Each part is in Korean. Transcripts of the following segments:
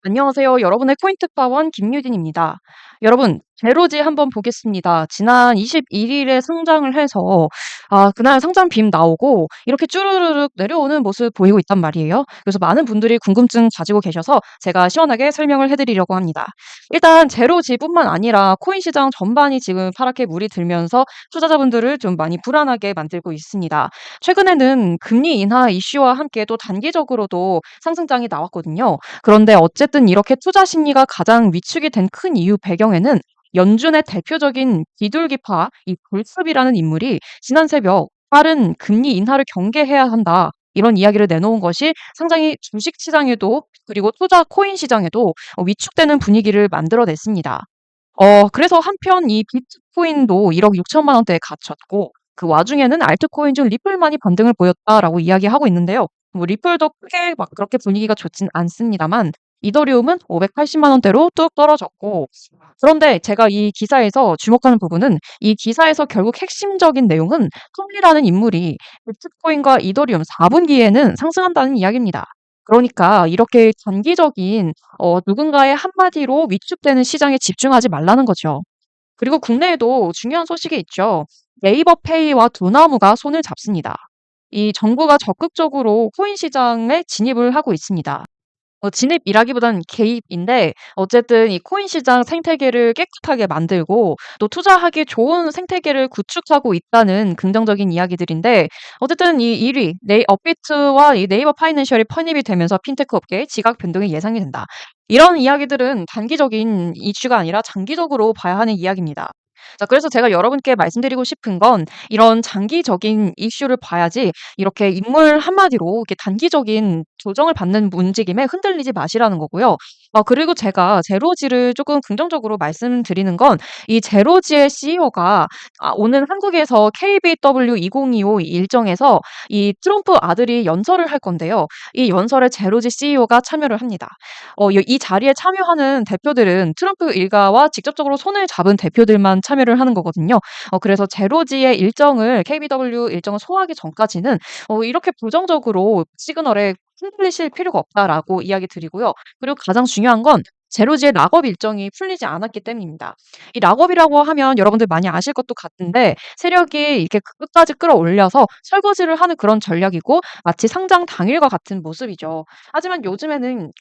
안녕하세요. 여러분의 코인 특파원 김유진입니다. 여러분, 제로지 한번 보겠습니다. 지난 21일에 상장을 해서, 그날 상장 빔 나오고, 이렇게 쭈루루룩 내려오는 모습 보이고 있단 말이에요. 그래서 많은 분들이 궁금증 가지고 계셔서 제가 시원하게 설명을 해드리려고 합니다. 일단, 제로지뿐만 아니라 코인 시장 전반이 지금 파랗게 물이 들면서 투자자분들을 좀 많이 불안하게 만들고 있습니다. 최근에는 금리 인하 이슈와 함께 또 단기적으로도 상승장이 나왔거든요. 그런데 어쨌든 이렇게 투자 심리가 가장 위축이 된 큰 이유 배경에는 연준의 대표적인 비둘기파 이 볼섭이라는 인물이 지난 새벽 빠른 금리 인하를 경계해야 한다. 이런 이야기를 내놓은 것이 상당히 주식 시장에도 그리고 투자 코인 시장에도 위축되는 분위기를 만들어냈습니다. 그래서 한편 이 비트코인도 1억 6천만 원대에 갇혔고 그 와중에는 알트코인 중 리플만이 반등을 보였다라고 이야기하고 있는데요. 뭐 리플도 크게 막 그렇게 분위기가 좋진 않습니다만 이더리움은 580만 원대로 뚝 떨어졌고 그런데 제가 이 기사에서 주목하는 부분은 이 기사에서 결국 핵심적인 내용은 톰리라는 인물이 비트코인과 이더리움 4분기에는 상승한다는 이야기입니다. 그러니까 이렇게 단기적인 누군가의 한마디로 위축되는 시장에 집중하지 말라는 거죠. 그리고 국내에도 중요한 소식이 있죠. 네이버 페이와 두나무가 손을 잡습니다. 이 정부가 적극적으로 코인 시장에 진입을 하고 있습니다. 진입이라기보다는 개입인데 어쨌든 이 코인 시장 생태계를 깨끗하게 만들고 또 투자하기 좋은 생태계를 구축하고 있다는 긍정적인 이야기들인데 어쨌든 이 1위 업비트와 이 네이버 파이낸셜이 편입이 되면서 핀테크 업계의 지각 변동이 예상이 된다. 이런 이야기들은 단기적인 이슈가 아니라 장기적으로 봐야 하는 이야기입니다. 자, 그래서 제가 여러분께 말씀드리고 싶은 건 이런 장기적인 이슈를 봐야지 이렇게 인물 한마디로 이렇게 단기적인 조정을 받는 움직임에 흔들리지 마시라는 거고요. 그리고 제가 제로지를 조금 긍정적으로 말씀드리는 건 이 제로지의 CEO가 오는 한국에서 KBW 2025 일정에서 이 트럼프 아들이 연설을 할 건데요. 이 연설에 제로지 CEO가 참여를 합니다. 이 자리에 참여하는 대표들은 트럼프 일가와 직접적으로 손을 잡은 대표들만 참여를 하는 거거든요. 그래서 제로지의 일정을 KBW 일정을 소화하기 전까지는 이렇게 부정적으로 시그널에 흔들리실 필요가 없다라고 이야기 드리고요. 그리고 가장 중요한 건 제로지의 락업 일정이 풀리지 않았기 때문입니다. 이 락업이라고 하면 여러분들 많이 아실 것도 같은데 세력이 이렇게 끝까지 끌어올려서 설거지를 하는 그런 전략이고 마치 상장 당일과 같은 모습이죠. 하지만 요즘에는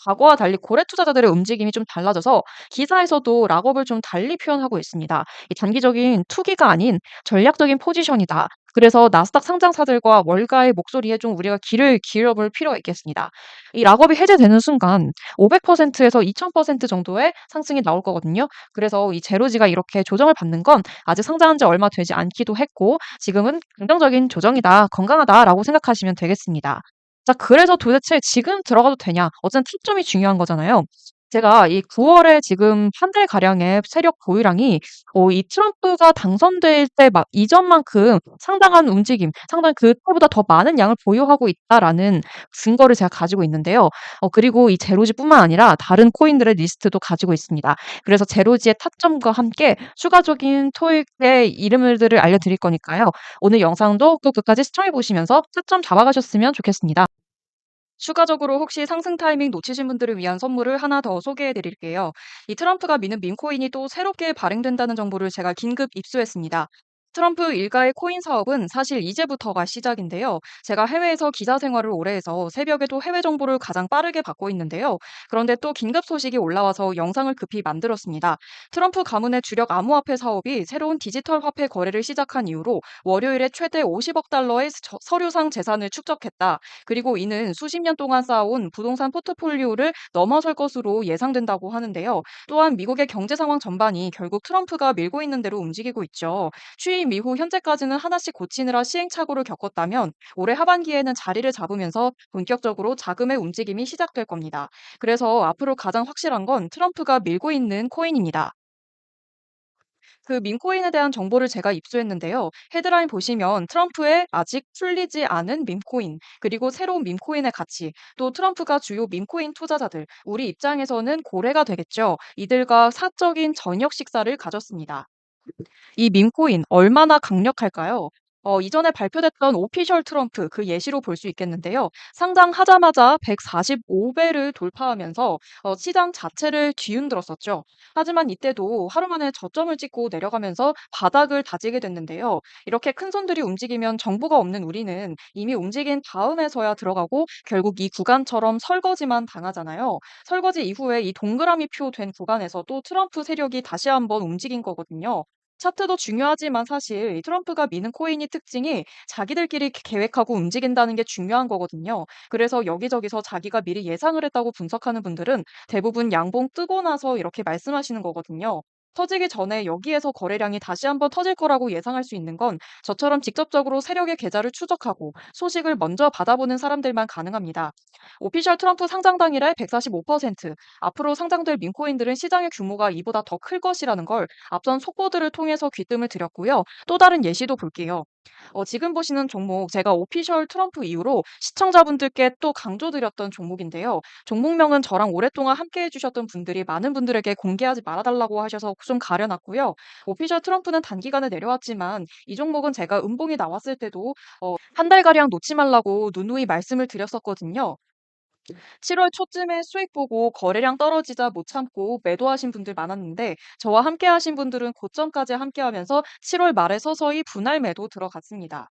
과거와 달리 고래 투자자들의 움직임이 좀 달라져서 기사에서도 락업을 좀 달리 표현하고 있습니다. 이 단기적인 투기가 아닌 전략적인 포지션이다. 그래서 나스닥 상장사들과 월가의 목소리에 좀 우리가 귀를 기울여볼 필요가 있겠습니다. 이 락업이 해제되는 순간 500%에서 2000% 정도의 상승이 나올 거거든요. 그래서 이 제로지가 이렇게 조정을 받는 건 아직 상장한 지 얼마 되지 않기도 했고 지금은 긍정적인 조정이다, 건강하다라고 생각하시면 되겠습니다. 자, 그래서 도대체 지금 들어가도 되냐? 어쨌든 타점이 중요한 거잖아요. 제가 이 9월에 지금 한 달가량의 세력 보유량이 이 트럼프가 당선될 때 막 이전만큼 상당한 움직임, 상당히 그때보다 더 많은 양을 보유하고 있다라는 증거를 제가 가지고 있는데요. 그리고 이 제로지뿐만 아니라 다른 코인들의 리스트도 가지고 있습니다. 그래서 제로지의 타점과 함께 추가적인 토익의 이름들을 알려드릴 거니까요. 오늘 영상도 꼭 끝까지 시청해 보시면서 타점 잡아가셨으면 좋겠습니다. 추가적으로 혹시 상승 타이밍 놓치신 분들을 위한 선물을 하나 더 소개해 드릴게요. 이 트럼프가 미는 밈코인이 또 새롭게 발행된다는 정보를 제가 긴급 입수했습니다. 트럼프 일가의 코인 사업은 사실 이제부터가 시작인데요. 제가 해외에서 기자 생활을 오래 해서 새벽에도 해외 정보를 가장 빠르게 받고 있는데요. 그런데 또 긴급 소식이 올라와서 영상을 급히 만들었습니다. 트럼프 가문의 주력 암호화폐 사업이 새로운 디지털 화폐 거래를 시작한 이후로 월요일에 최대 50억 달러의 서류상 재산을 축적했다. 그리고 이는 수십 년 동안 쌓아온 부동산 포트폴리오를 넘어설 것으로 예상된다고 하는데요. 또한 미국의 경제 상황 전반이 결국 트럼프가 밀고 있는 대로 움직이고 있죠. 취임 이후 현재까지는 하나씩 고치느라 시행착오를 겪었다면 올해 하반기에는 자리를 잡으면서 본격적으로 자금의 움직임이 시작될 겁니다. 그래서 앞으로 가장 확실한 건 트럼프가 밀고 있는 코인입니다. 그 밈코인에 대한 정보를 제가 입수했는데요. 헤드라인 보시면 트럼프의 아직 풀리지 않은 밈코인, 그리고 새로운 밈코인의 가치, 또 트럼프가 주요 밈코인 투자자들, 우리 입장에서는 고래가 되겠죠. 이들과 사적인 저녁 식사를 가졌습니다. 이 밈코인 얼마나 강력할까요? 이전에 발표됐던 오피셜 트럼프 그 예시로 볼 수 있겠는데요. 상장하자마자 145배를 돌파하면서 시장 자체를 뒤흔들었었죠. 하지만 이때도 하루 만에 저점을 찍고 내려가면서 바닥을 다지게 됐는데요. 이렇게 큰 손들이 움직이면 정보가 없는 우리는 이미 움직인 다음에서야 들어가고 결국 이 구간처럼 설거지만 당하잖아요. 설거지 이후에 이 동그라미 표 된 구간에서도 트럼프 세력이 다시 한번 움직인 거거든요. 차트도 중요하지만 사실 이 트럼프가 미는 코인이 특징이 자기들끼리 계획하고 움직인다는 게 중요한 거거든요. 그래서 여기저기서 자기가 미리 예상을 했다고 분석하는 분들은 대부분 양봉 뜨고 나서 이렇게 말씀하시는 거거든요. 터지기 전에 여기에서 거래량이 다시 한번 터질 거라고 예상할 수 있는 건 저처럼 직접적으로 세력의 계좌를 추적하고 소식을 먼저 받아보는 사람들만 가능합니다. 오피셜 트럼프 상장 당일에 145%, 앞으로 상장될 민코인들은 시장의 규모가 이보다 더 클 것이라는 걸 앞선 속보들을 통해서 귀뜸을 드렸고요. 또 다른 예시도 볼게요. 지금 보시는 종목 제가 오피셜 트럼프 이후로 시청자분들께 또 강조드렸던 종목인데요. 종목명은 저랑 오랫동안 함께 해주셨던 분들이 많은 분들에게 공개하지 말아달라고 하셔서 좀 가려놨고요. 오피셜 트럼프는 단기간에 내려왔지만 이 종목은 제가 음봉이 나왔을 때도 한 달가량 놓지 말라고 누누이 말씀을 드렸었거든요. 7월 초쯤에 수익 보고 거래량 떨어지자 못 참고 매도하신 분들 많았는데 저와 함께 하신 분들은 고점까지 함께 하면서 7월 말에 서서히 분할 매도 들어갔습니다.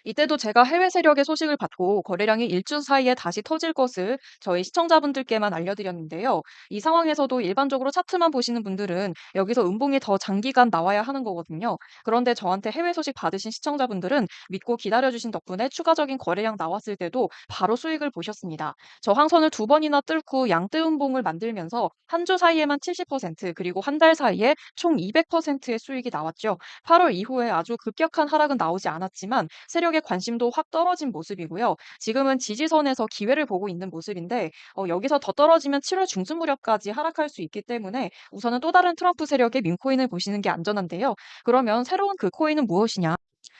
이때도 제가 해외 세력의 소식을 받고 거래량이 일주 사이에 다시 터질 것을 저희 시청자분들께만 알려드렸는데요. 이 상황에서도 일반적으로 차트만 보시는 분들은 여기서 음봉이 더 장기간 나와야 하는 거거든요. 그런데 저한테 해외 소식 받으신 시청자분들은 믿고 기다려주신 덕분에 추가적인 거래량 나왔을 때도 바로 수익을 보셨습니다. 저항선을 두 번이나 뚫고 양대 음봉을 만들면서 한 주 사이에만 70% 그리고 한 달 사이에 총 200%의 수익이 나왔죠. 8월 이후에 아주 급격한 하락은 나오지 않았지만 세력의 관심도 확 떨어진 모습이고요. 지금은 지지선에서 기회를 보고 있는 모습인데 여기서 더 떨어지면 7월 중순 무렵까지 하락할 수 있기 때문에 우선은 또 다른 트럼프 세력의 민코인을 보시는 게 안전한데요. 그러면 새로운 그 코인은 무엇이냐?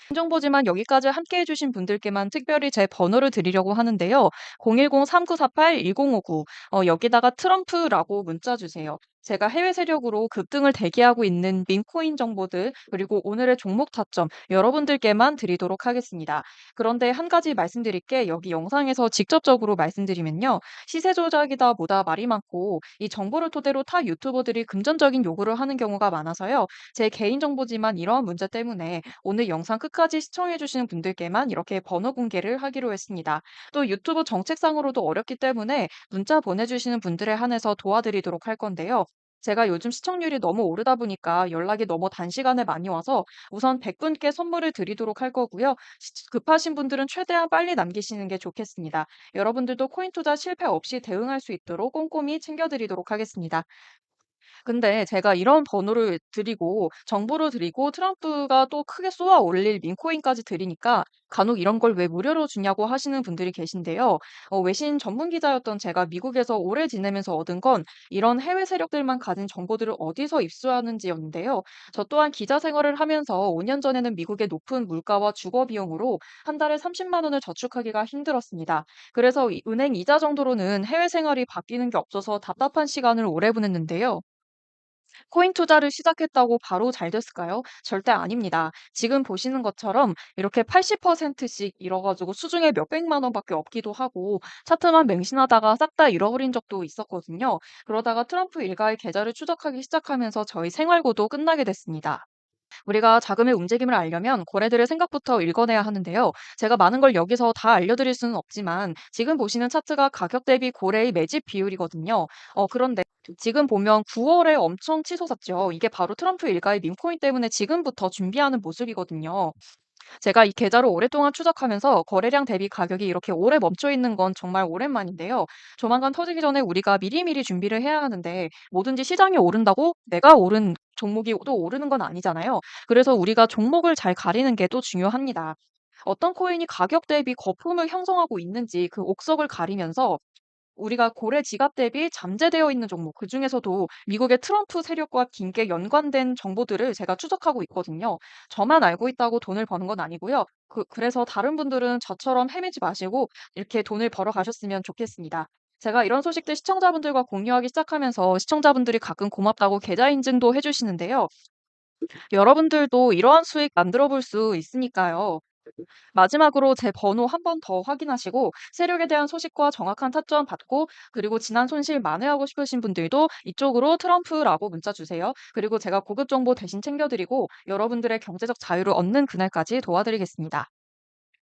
개인정보지만 여기까지 함께 해주신 분들께만 특별히 제 번호를 드리려고 하는데요. 010-3948-1059 여기다가 트럼프라고 문자 주세요. 제가 해외 세력으로 급등을 대기하고 있는 민코인 정보들 그리고 오늘의 종목 타점 여러분들께만 드리도록 하겠습니다. 그런데 한 가지 말씀드릴 게 여기 영상에서 직접적으로 말씀드리면요. 시세 조작이다 뭐다 말이 많고 이 정보를 토대로 타 유튜버들이 금전적인 요구를 하는 경우가 많아서요. 제 개인 정보지만 이러한 문제 때문에 오늘 영상 끝까지 시청해 주시는 분들께만 이렇게 번호 공개를 하기로 했습니다. 또 유튜브 정책상으로도 어렵기 때문에 문자 보내주시는 분들에 한해서 도와드리도록 할 건데요. 제가 요즘 시청률이 너무 오르다 보니까 연락이 너무 단시간에 많이 와서 우선 100분께 선물을 드리도록 할 거고요. 급하신 분들은 최대한 빨리 남기시는 게 좋겠습니다. 여러분들도 코인 투자 실패 없이 대응할 수 있도록 꼼꼼히 챙겨드리도록 하겠습니다. 근데 제가 이런 번호를 드리고 정보를 드리고 트럼프가 또 크게 쏘아 올릴 민코인까지 드리니까 간혹 이런 걸 왜 무료로 주냐고 하시는 분들이 계신데요. 외신 전문 기자였던 제가 미국에서 오래 지내면서 얻은 건 이런 해외 세력들만 가진 정보들을 어디서 입수하는지였는데요. 저 또한 기자 생활을 하면서 5년 전에는 미국의 높은 물가와 주거 비용으로 한 달에 30만 원을 저축하기가 힘들었습니다. 그래서 은행 이자 정도로는 해외 생활이 바뀌는 게 없어서 답답한 시간을 오래 보냈는데요. 코인 투자를 시작했다고 바로 잘 됐을까요? 절대 아닙니다. 지금 보시는 것처럼 이렇게 80%씩 잃어가지고 수중에 몇백만 원밖에 없기도 하고 차트만 맹신하다가 싹 다 잃어버린 적도 있었거든요. 그러다가 트럼프 일가의 계좌를 추적하기 시작하면서 저희 생활고도 끝나게 됐습니다. 우리가 자금의 움직임을 알려면 거래들을 생각부터 읽어내야 하는데요. 제가 많은 걸 여기서 다 알려드릴 수는 없지만 지금 보시는 차트가 가격 대비 고래의 매집 비율이거든요. 그런데 지금 보면 9월에 엄청 치솟았죠. 이게 바로 트럼프 일가의 밈코인 때문에 지금부터 준비하는 모습이거든요. 제가 이 계좌를 오랫동안 추적하면서 거래량 대비 가격이 이렇게 오래 멈춰 있는 건 정말 오랜만인데요. 조만간 터지기 전에 우리가 미리미리 준비를 해야 하는데 뭐든지 시장이 오른다고 내가 오른 종목이 또 오르는 건 아니잖아요. 그래서 우리가 종목을 잘 가리는 게 또 중요합니다. 어떤 코인이 가격 대비 거품을 형성하고 있는지 그 옥석을 가리면서 우리가 고래 지갑 대비 잠재되어 있는 종목, 그중에서도 미국의 트럼프 세력과 긴게 연관된 정보들을 제가 추적하고 있거든요. 저만 알고 있다고 돈을 버는 건 아니고요. 그래서 다른 분들은 저처럼 헤매지 마시고 이렇게 돈을 벌어 가셨으면 좋겠습니다. 제가 이런 소식들 시청자분들과 공유하기 시작하면서 시청자분들이 가끔 고맙다고 계좌 인증도 해주시는데요. 여러분들도 이러한 수익 만들어 볼 수 있으니까요. 마지막으로 제 번호 한 번 더 확인하시고 세력에 대한 소식과 정확한 타점 받고 그리고 지난 손실 만회하고 싶으신 분들도 이쪽으로 트럼프라고 문자 주세요. 그리고 제가 고급 정보 대신 챙겨드리고 여러분들의 경제적 자유를 얻는 그날까지 도와드리겠습니다.